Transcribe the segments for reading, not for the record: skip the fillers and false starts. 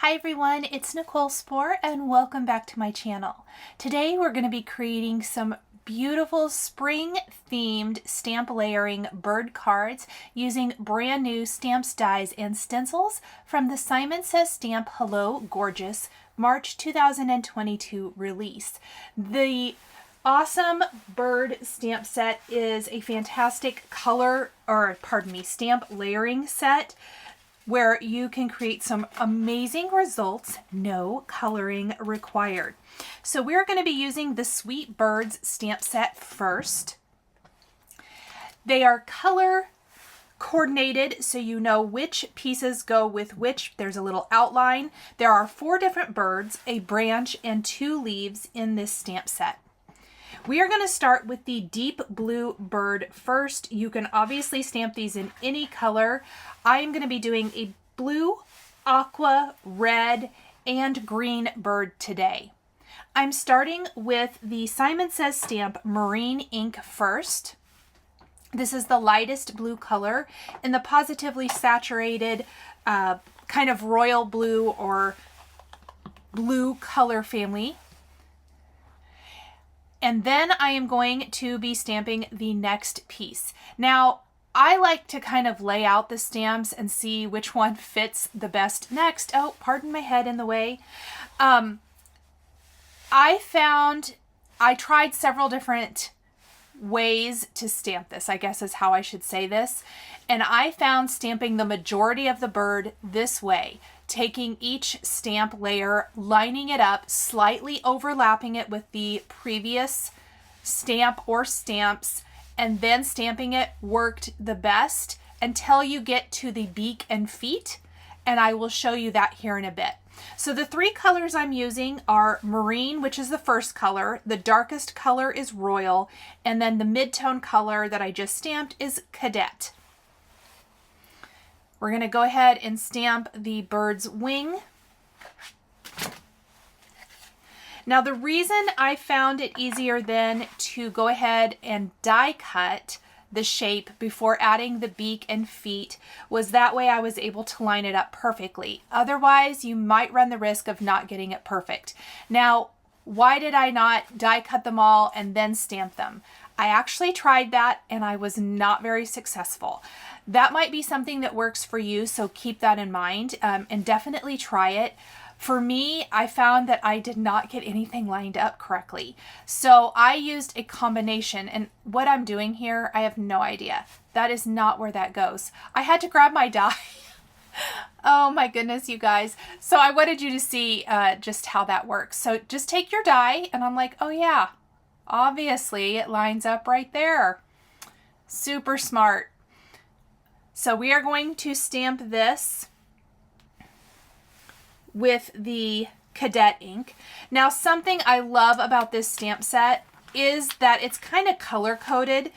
Hi everyone, it's Nicole Spohr and welcome back to my channel. Today we're going to be creating some beautiful spring themed stamp layering bird cards using brand new stamps, dies, and stencils from the Simon Says Stamp Hello Gorgeous March 2022 release. The awesome bird stamp set is a fantastic stamp layering set where you can create some amazing results, no coloring required. So we're going to be using the Sweet Birds stamp set first. They are color coordinated so you know which pieces go with which. There's a little outline. There are 4 different birds, a branch, and 2 leaves in this stamp set. We are going to start with the deep blue bird first. You can obviously stamp these in any color. I am going to be doing a blue, aqua, red, and green bird today. I'm starting with the Simon Says Stamp Marine Ink first. This is the lightest blue color in the Pawsitively saturated kind of royal blue or blue color family. And then I am going to be stamping the next piece. Now, I like to kind of lay out the stamps and see which one fits the best next. Oh, pardon my head in the way. I tried several different ways to stamp this, I guess is how I should say this. And I found stamping the majority of the bird this way, taking each stamp layer, lining it up, slightly overlapping it with the previous stamp or stamps, and then stamping it worked the best until you get to the beak and feet, and I will show you that here in a bit. So the 3 colors I'm using are Marine, which is the first color, the darkest color is Royal, and then the mid-tone color that I just stamped is Cadet. We're going to go ahead and stamp the bird's wing. Now the reason I found it easier then to go ahead and die cut the shape before adding the beak and feet was that way I was able to line it up perfectly. Otherwise, you might run the risk of not getting it perfect. Now, why did I not die cut them all and then stamp them? I actually tried that and I was not very successful. That might be something that works for you, so keep that in mind and definitely try it. For me, I found that I did not get anything lined up correctly. So I used a combination, and what I'm doing here, I have no idea. That is not where that goes. I had to grab my die. Oh my goodness, you guys. So I wanted you to see just how that works. So just take your die, and I'm like, oh yeah, obviously it lines up right there. Super smart. So we are going to stamp this with the Cadet ink. Now, something I love about this stamp set is that it's kind of color coded.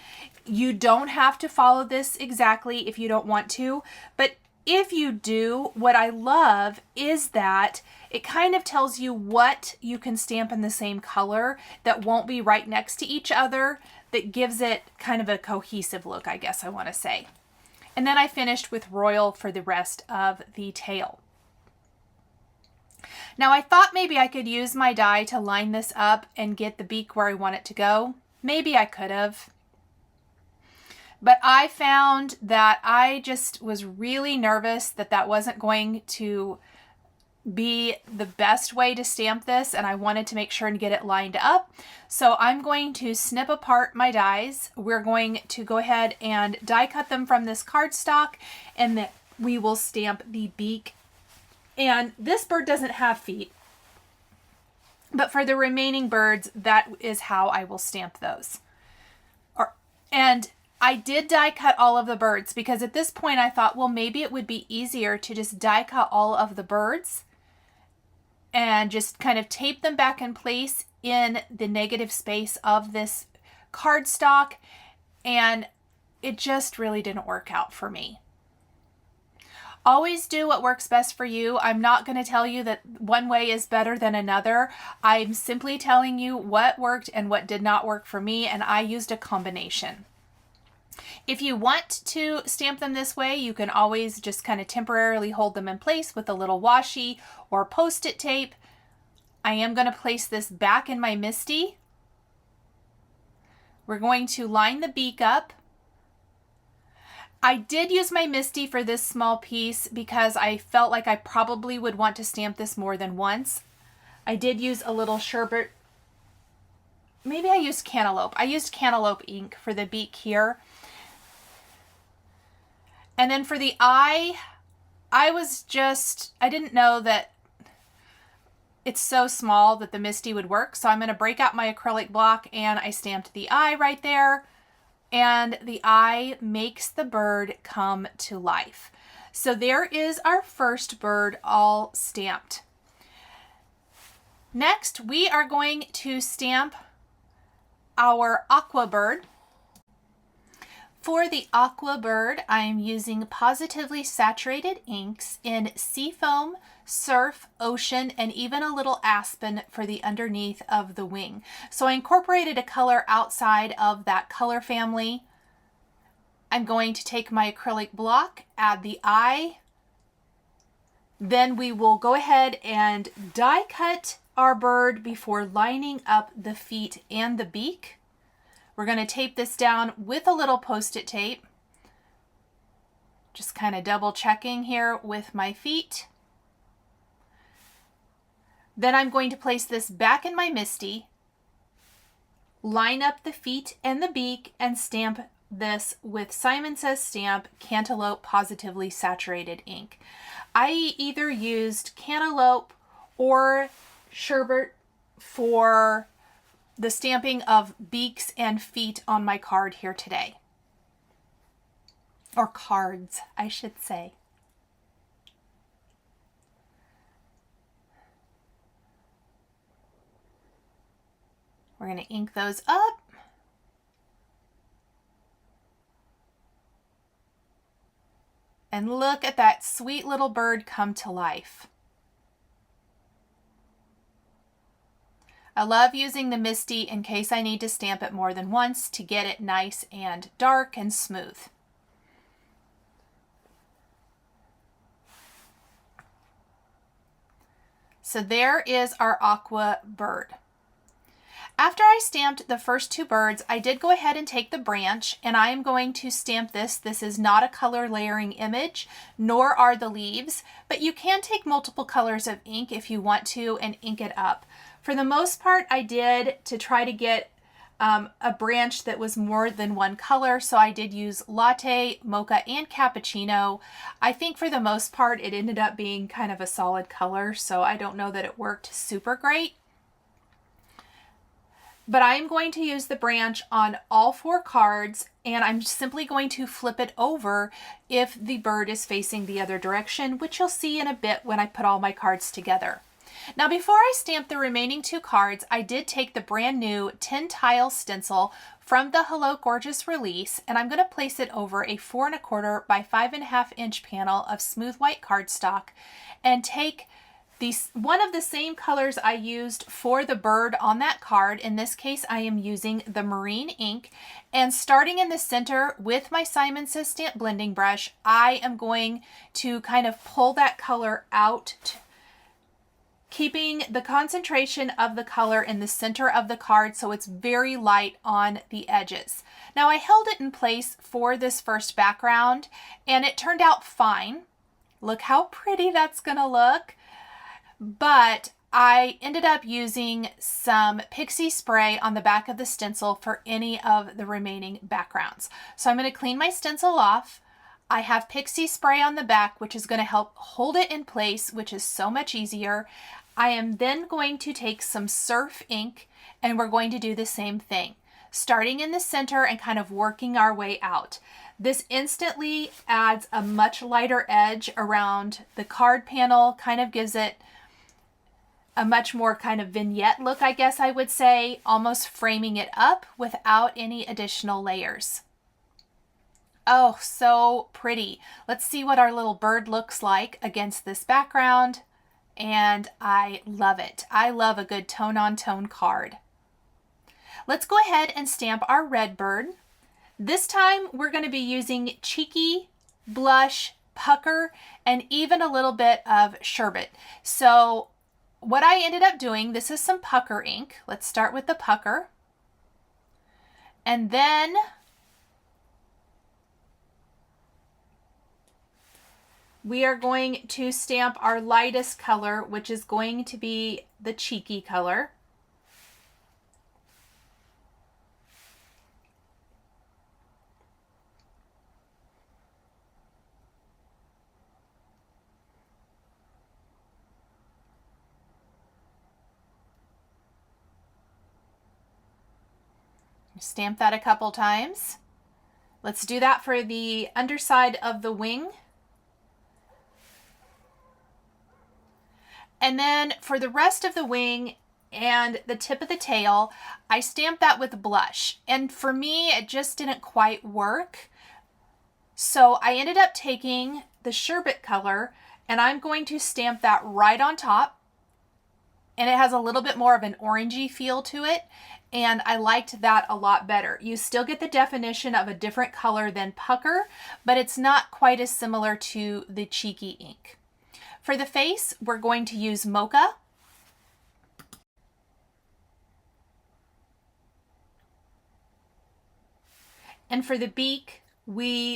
You don't have to follow this exactly if you don't want to, but if you do, what I love is that it kind of tells you what you can stamp in the same color that won't be right next to each other, that gives it kind of a cohesive look, I guess I want to say. And then I finished with Royal for the rest of the tail. Now I thought maybe I could use my die to line this up and get the beak where I want it to go. Maybe I could have. But I found that I just was really nervous that that wasn't going to be the best way to stamp this, and I wanted to make sure and get it lined up. So I'm going to snip apart my dies. We're going to go ahead and die cut them from this cardstock, and then we will stamp the beak. And this bird doesn't have feet, but for the remaining birds, that is how I will stamp those. And I did die cut all of the birds because at this point I thought, well, maybe it would be easier to just die cut all of the birds and just kind of tape them back in place in the negative space of this cardstock. And it just really didn't work out for me. Always do what works best for you. I'm not going to tell you that one way is better than another. I'm simply telling you what worked and what did not work for me, and I used a combination. If you want to stamp them this way, you can always just kind of temporarily hold them in place with a little washi or Post-it tape. I am going to place this back in my MISTI. We're going to line the beak up. I did use my MISTI for this small piece because I felt like I probably would want to stamp this more than once. I did use a little sherbet. Maybe I used cantaloupe. I used cantaloupe ink for the beak here. And then for the eye, I didn't know that it's so small that the MISTI would work. So I'm going to break out my acrylic block and I stamped the eye right there. And the eye makes the bird come to life. So there is our first bird all stamped. Next, we are going to stamp our Aqua bird. For the Aqua bird, I am using Pawsitively saturated inks in Seafoam, Surf, Ocean, and even a little Aspen for the underneath of the wing. So I incorporated a color outside of that color family. I'm going to take my acrylic block, add the eye. Then we will go ahead and die cut our bird before lining up the feet and the beak. We're going to tape this down with a little Post-it tape. Just kind of double checking here with my feet. Then I'm going to place this back in my MISTI, line up the feet and the beak, and stamp this with Simon Says Stamp Cantaloupe Pawsitively Saturated ink. I either used Cantaloupe or Sherbet for the stamping of beaks and feet on my card here today. Or cards, I should say. We're going to ink those up. And look at that sweet little bird come to life. I love using the MISTI in case I need to stamp it more than once to get it nice and dark and smooth. So there is our Aqua bird. After I stamped the first two birds, I did go ahead and take the branch, and I am going to stamp this. This is not a color layering image, nor are the leaves, but you can take multiple colors of ink if you want to and ink it up. For the most part, I did to try to get a branch that was more than one color, so I did use latte, mocha, and cappuccino. I think for the most part, it ended up being kind of a solid color, so I don't know that it worked super great. But I'm going to use the branch on all four cards, and I'm simply going to flip it over if the bird is facing the other direction, which you'll see in a bit when I put all my cards together. Now, before I stamp the remaining two cards, I did take the brand new 10 tile stencil from the Hello Gorgeous release, and I'm going to place it over a 4 1/4 by 5.5 inch panel of smooth white cardstock and take one of the same colors I used for the bird on that card. In this case, I am using the marine ink, and starting in the center with my Simon Says Stamp blending brush, I am going to kind of pull that color out, keeping the concentration of the color in the center of the card so it's very light on the edges. Now, I held it in place for this first background, and it turned out fine. Look how pretty that's gonna look. But I ended up using some pixie spray on the back of the stencil for any of the remaining backgrounds. So I'm going to clean my stencil off. I have pixie spray on the back, which is going to help hold it in place, which is so much easier. I am then going to take some Surf ink, and we're going to do the same thing, starting in the center and kind of working our way out. This instantly adds a much lighter edge around the card panel, kind of gives it a much more kind of vignette look, I guess I would say, almost framing it up without any additional layers. Oh, so pretty. Let's see what our little bird looks like against this background, and I love it. I love a good tone-on-tone card. Let's go ahead and stamp our red bird. This time we're going to be using Cheeky, Blush, Pucker, and even a little bit of Sherbet. So what I ended up doing, this is some Pucker ink. Let's start with the Pucker. And then we are going to stamp our lightest color, which is going to be the Cheeky color. Stamp that a couple times. Let's do that for the underside of the wing. And then for the rest of the wing and the tip of the tail, I stamped that with blush. And for me, it just didn't quite work. So I ended up taking the Sherbet color and I'm going to stamp that right on top. And it has a little bit more of an orangey feel to it. And I liked that a lot better. You still get the definition of a different color than Pucker, but it's not quite as similar to the Cheeky ink. For the face, we're going to use Mocha. And for the beak, the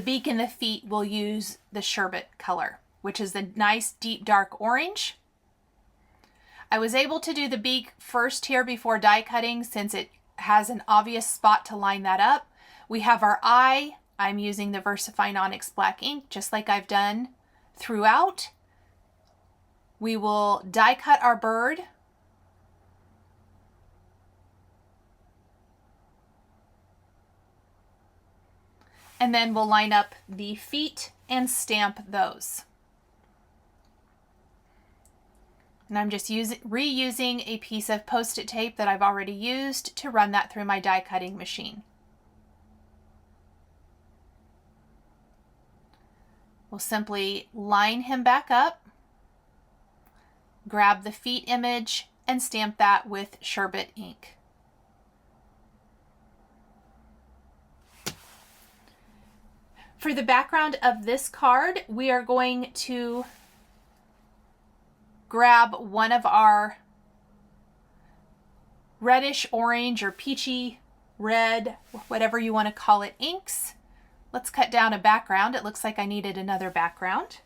beak and the feet will use the Sherbet color, which is the nice deep dark orange. I was able to do the beak first here before die cutting since it has an obvious spot to line that up. We have our eye. I'm using the VersaFine Onyx Black ink, just like I've done throughout. We will die cut our bird. And then we'll line up the feet and stamp those. And I'm just reusing a piece of Post-it tape that I've already used to run that through my die cutting machine. We'll simply line him back up, grab the feet image, and stamp that with Sherbet ink. For the background of this card, we are going to grab one of our reddish orange or peachy red, whatever you want to call it, inks. Let's cut down a background. It looks like I needed another background.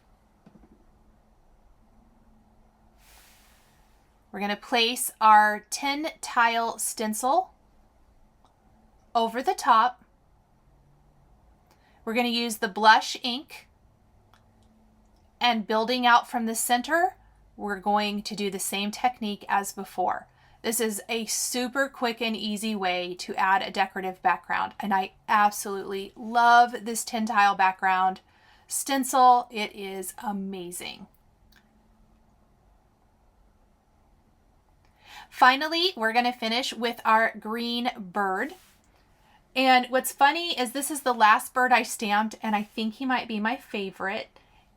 We're going to place our 10 tile stencil over the top. We're going to use the blush ink, and building out from the center, we're going to do the same technique as before. This is a super quick and easy way to add a decorative background, and I absolutely love this 10 tile background stencil. It is amazing. Finally, we're going to finish with our green bird. And what's funny is this is the last bird I stamped, and I think he might be my favorite.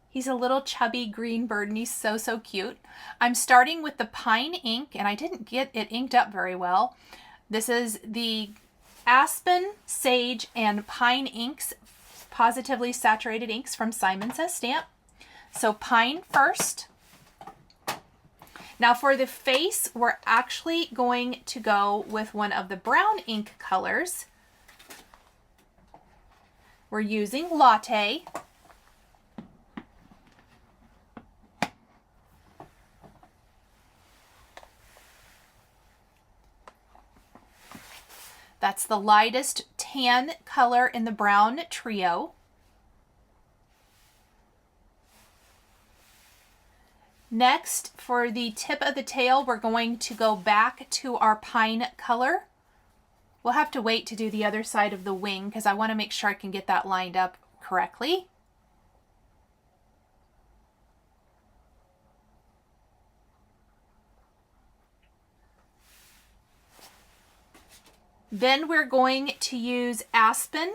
He's a little chubby green bird, and he's so, so cute. I'm starting with the pine ink, and I didn't get it inked up very well. This is the Aspen, Sage, and Pine inks, Positively Saturated inks from Simon Says Stamp. So pine first. Now for the face, we're actually going to go with one of the brown ink colors. We're using Latte. That's the lightest tan color in the brown trio. Next, for the tip of the tail, we're going to go back to our pine color. We'll have to wait to do the other side of the wing because I want to make sure I can get that lined up correctly. Then we're going to use Aspen,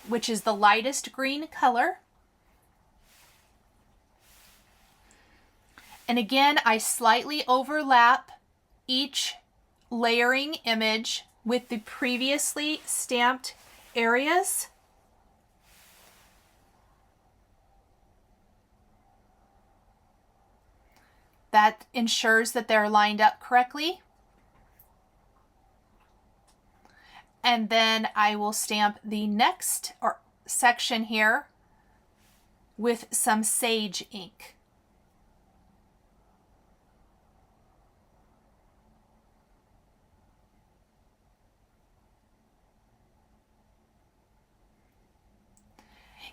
which is the lightest green color. And again, I slightly overlap each layering image with the previously stamped areas. That ensures that they're lined up correctly. And then I will stamp the next section here with some sage ink.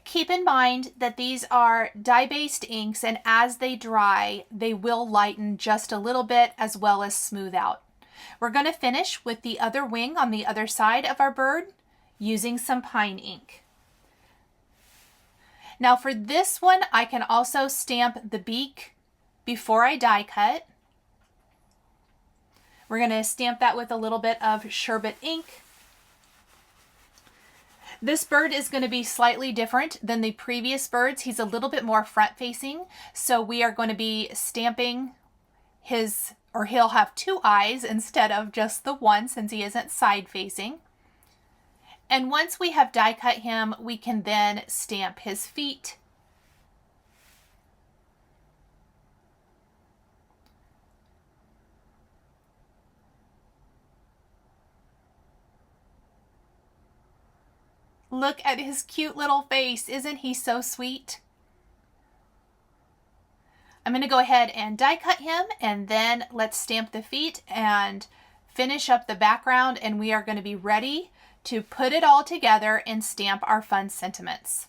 Keep in mind that these are dye-based inks, and as they dry, they will lighten just a little bit as well as smooth out. We're going to finish with the other wing on the other side of our bird using some pine ink. Now for this one, I can also stamp the beak before I die cut. We're going to stamp that with a little bit of sherbet ink. This bird is going to be slightly different than the previous birds. He's a little bit more front facing, so we are going to be stamping his, or he'll have two eyes instead of just the one since he isn't side facing. And once we have die cut him, we can then stamp his feet. Look at his cute little face. Isn't he so sweet? I'm going to go ahead and die cut him, and then let's stamp the feet and finish up the background, and we are going to be ready to put it all together and stamp our fun sentiments.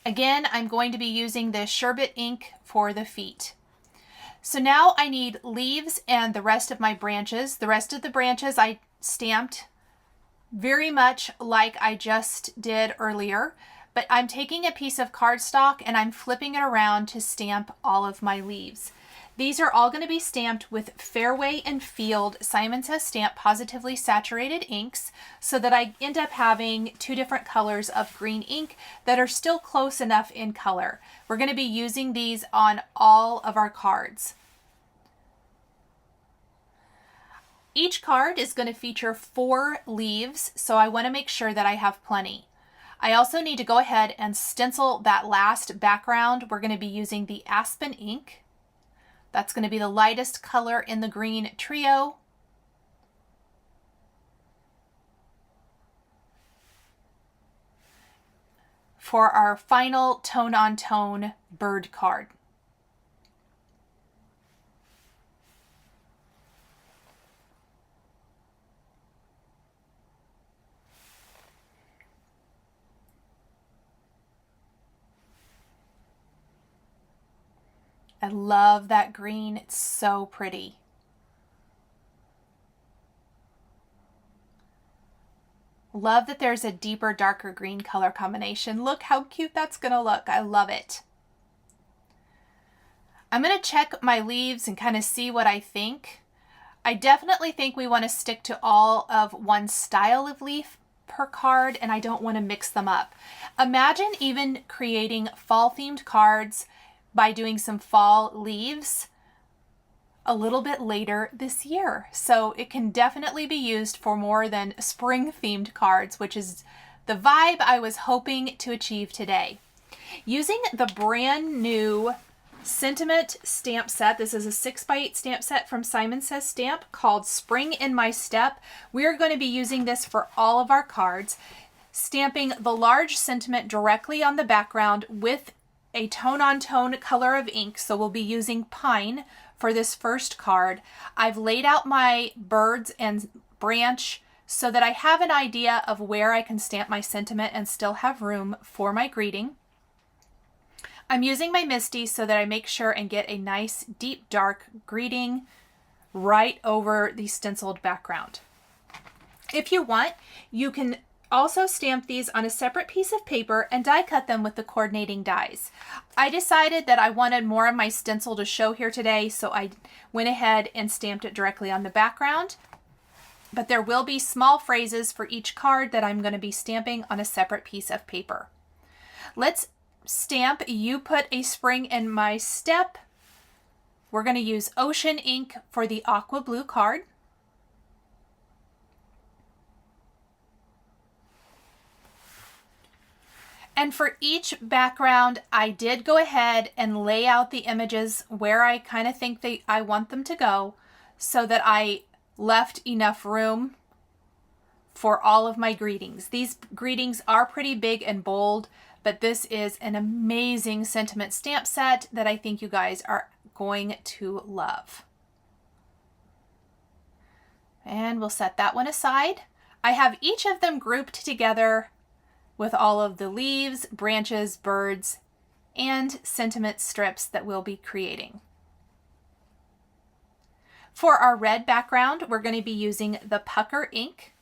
Again, I'm going to be using the sherbet ink for the feet. So now I need leaves and the rest of my branches. The rest of the branches I stamped very much like I just did earlier, but I'm taking a piece of cardstock and I'm flipping it around to stamp all of my leaves. These are all going to be stamped with Fairway and Field Simon Says Stamp Positively Saturated inks, so that I end up having two different colors of green ink that are still close enough in color. We're going to be using these on all of our cards. Each card is going to feature 4 leaves, so I want to make sure that I have plenty. I also need to go ahead and stencil that last background. We're going to be using the Aspen ink. That's going to be the lightest color in the green trio. For our final tone-on-tone bird card. I love that green. It's so pretty. Love that there's a deeper, darker green color combination. Look how cute that's going to look. I love it. I'm going to check my leaves and kind of see what I think. I definitely think we want to stick to all of one style of leaf per card, and I don't want to mix them up. Imagine even creating fall themed cards by doing some fall leaves a little bit later this year. So it can definitely be used for more than spring themed cards, which is the vibe I was hoping to achieve today. Using the brand new sentiment stamp set, this is a 6x8 stamp set from Simon Says Stamp called Spring in My Step. We are going to be using this for all of our cards, stamping the large sentiment directly on the background with a tone-on-tone color of ink. So we'll be using pine for this first card. I've laid out my birds and branch so that I have an idea of where I can stamp my sentiment and still have room for my greeting. I'm using my Misty so that I make sure and get a nice deep dark greeting right over the stenciled background. If you want, you can also stamp these on a separate piece of paper and die cut them with the coordinating dies. I decided that I wanted more of my stencil to show here today, so I went ahead and stamped it directly on the background. But there will be small phrases for each card that I'm going to be stamping on a separate piece of paper. Let's stamp You Put a Spring in My Step We're going to use Ocean ink for the aqua blue card. And for each background, I did go ahead and lay out the images where I kind of think I want them to go, so that I left enough room for all of my greetings. These greetings are pretty big and bold, but this is an amazing sentiment stamp set that I think you guys are going to love. And we'll set that one aside. I have each of them grouped together with all of the leaves, branches, birds, and sentiment strips that we'll be creating. For our red background, we're going to be using the Pucker ink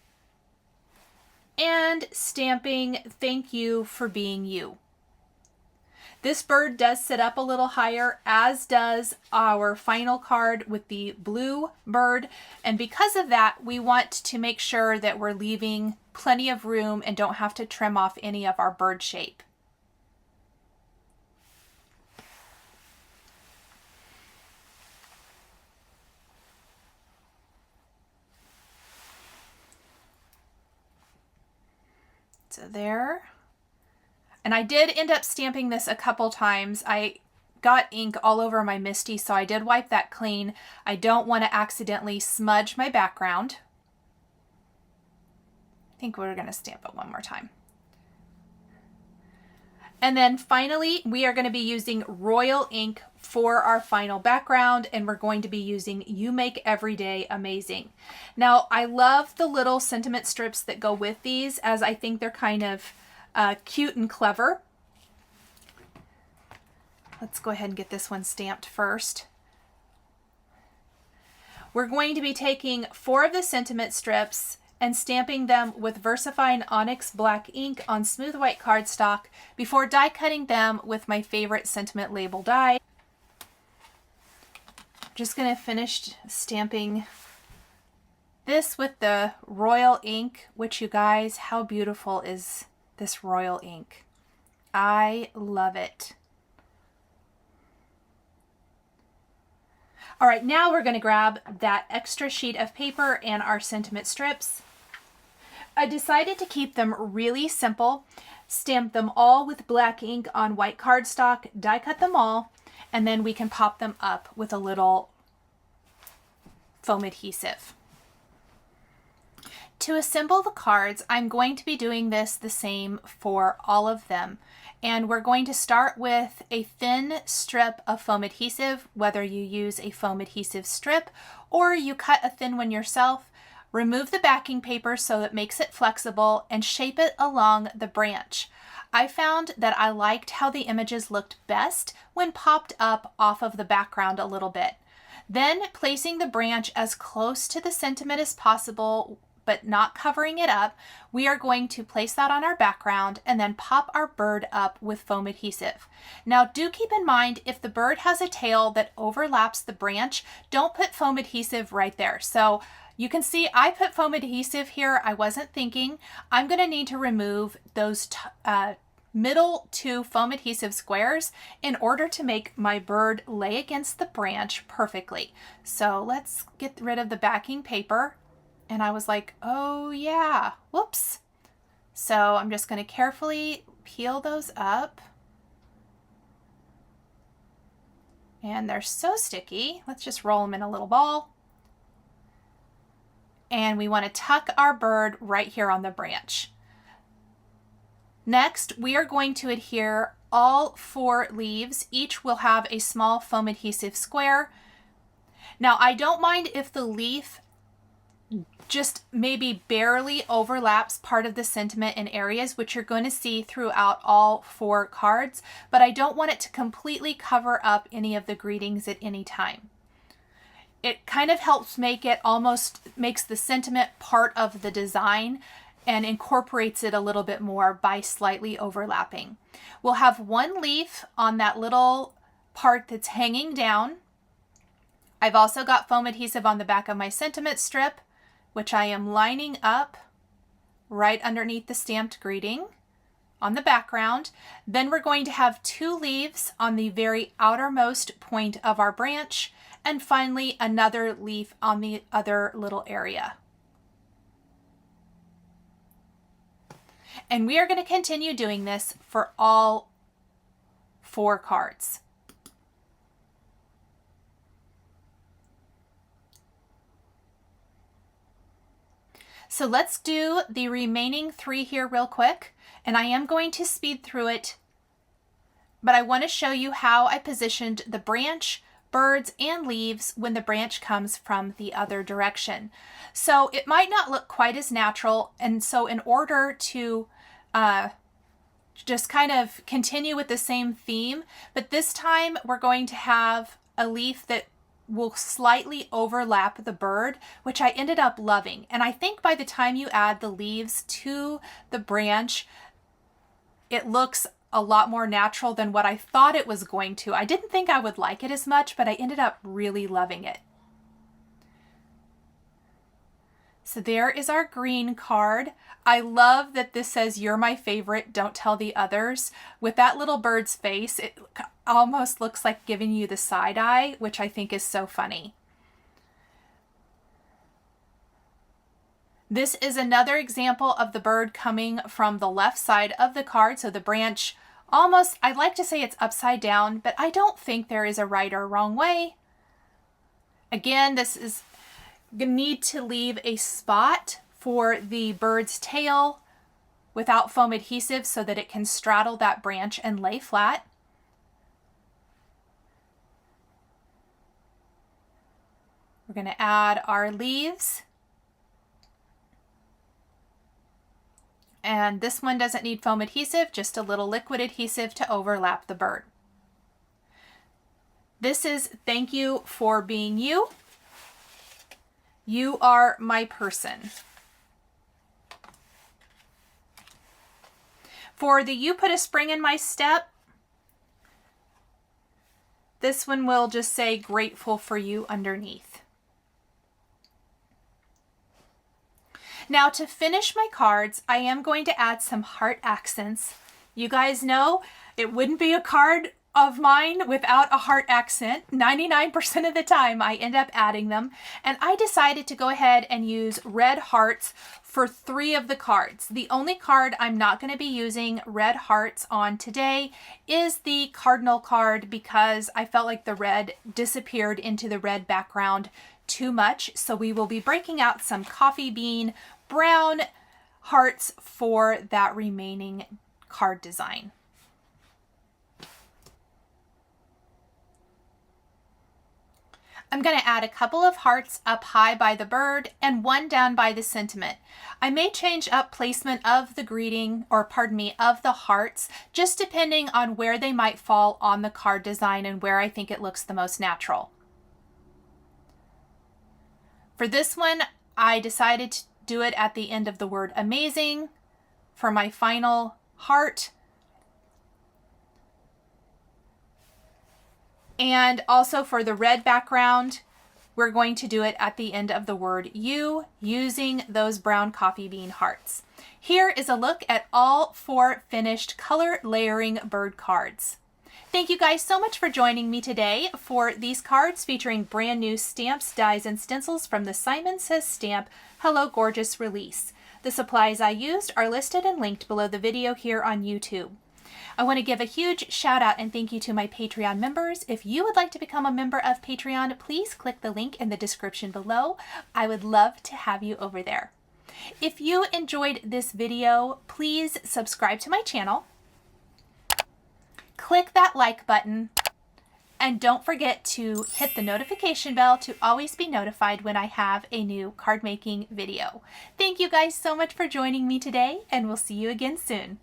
and stamping "Thank you for being you." This bird does sit up a little higher, as does our final card with the blue bird. And because of that, we want to make sure that we're leaving plenty of room and don't have to trim off any of our bird shape. So there. And I did end up stamping this a couple times. I got ink all over my MISTI, so I did wipe that clean. I don't want to accidentally smudge my background. I think we're going to stamp it one more time. And then finally, we are going to be using Royal ink for our final background, and we're going to be using You Make Every Day Amazing. Now, I love the little sentiment strips that go with these, as I think they're kind of cute and clever. Let's go ahead and get this one stamped first. We're going to be taking 4 of the sentiment strips and stamping them with VersaFine Onyx Black ink on smooth white cardstock before die cutting them with my favorite sentiment label die. Just going to finish stamping this with the Royal ink, which, you guys, how beautiful is this Royal ink? I love it. All right, now we're going to grab that extra sheet of paper and our sentiment strips. I decided to keep them really simple, stamp them all with black ink on white cardstock, die cut them all, and then we can pop them up with a little foam adhesive. To assemble the cards, I'm going to be doing this the same for all of them. And we're going to start with a thin strip of foam adhesive, whether you use a foam adhesive strip or you cut a thin one yourself. Remove the backing paper so it makes it flexible and shape it along the branch. I found that I liked how the images looked best when popped up off of the background a little bit. Then placing the branch as close to the sentiment as possible, but not covering it up, we are going to place that on our background and then pop our bird up with foam adhesive. Now, do keep in mind, if the bird has a tail that overlaps the branch, don't put foam adhesive right there. So you can see I put foam adhesive here. I wasn't thinking. I'm going to need to remove those middle 2 foam adhesive squares in order to make my bird lay against the branch perfectly. So let's get rid of the backing paper. And I was like, oh yeah, whoops. So I'm just going to carefully peel those up. And they're so sticky. Let's just roll them in a little ball. And we want to tuck our bird right here on the branch. Next, we are going to adhere all 4 leaves. Each will have a small foam adhesive square. Now, I don't mind if the leaf just maybe barely overlaps part of the sentiment in areas, which you're going to see throughout all 4 cards, but I don't want it to completely cover up any of the greetings at any time. It kind of helps make it almost makes the sentiment part of the design and incorporates it a little bit more by slightly overlapping. We'll have 1 leaf on that little part that's hanging down. I've also got foam adhesive on the back of my sentiment strip, which I am lining up right underneath the stamped greeting. on the background. Then we're going to have 2 leaves on the very outermost point of our branch, and finally another leaf on the other little area. And we are going to continue doing this for all 4 cards. So let's do the remaining 3 here real quick, and I am going to speed through it, but I want to show you how I positioned the branch, birds, and leaves when the branch comes from the other direction. So it might not look quite as natural, and so in order to just kind of continue with the same theme, but this time we're going to have a leaf that will slightly overlap the bird, which I ended up loving. And I think by the time you add the leaves to the branch, it looks a lot more natural than what I thought it was going to. I didn't think I would like it as much, but I ended up really loving it. So there is our green card. I love that this says, "You're my favorite, don't tell the others." With that little bird's face, it almost looks like giving you the side eye, which I think is so funny. This is another example of the bird coming from the left side of the card. So the branch almost, I'd like to say it's upside down, but I don't think there is a right or wrong way. Again, this is going to need to leave a spot for the bird's tail without foam adhesive so that it can straddle that branch and lay flat. We're going to add our leaves. And this one doesn't need foam adhesive, just a little liquid adhesive to overlap the bird. This is "Thank you for being you. You are my person." For the "You put a spring in my step," this one will just say "Grateful for you" underneath. Now to finish my cards, I am going to add some heart accents. You guys know it wouldn't be a card of mine without a heart accent. 99% of the time I end up adding them, and I decided to go ahead and use red hearts for 3 of the cards. The only card I'm not going to be using red hearts on today is the cardinal card, because I felt like the red disappeared into the red background too much. So we will be breaking out some coffee bean brown hearts for that remaining card design. I'm going to add a couple of hearts up high by the bird and 1 down by the sentiment. I may change up placement of the greeting, or pardon me, of the hearts, just depending on where they might fall on the card design and where I think it looks the most natural. For this one, I decided to do it at the end of the word "amazing" for my final heart. And also for the red background, we're going to do it at the end of the word "you" using those brown coffee bean hearts. Here is a look at all 4 finished color layering bird cards. Thank you guys so much for joining me today for these cards featuring brand new stamps, dies, and stencils from the Simon Says Stamp Hello Gorgeous release. The supplies I used are listed and linked below the video here on YouTube. I want to give a huge shout out and thank you to my Patreon members. If you would like to become a member of Patreon, please click the link in the description below. I would love to have you over there. If you enjoyed this video, please subscribe to my channel. Click that like button, and don't forget to hit the notification bell to always be notified when I have a new card making video. Thank you guys so much for joining me today, and we'll see you again soon.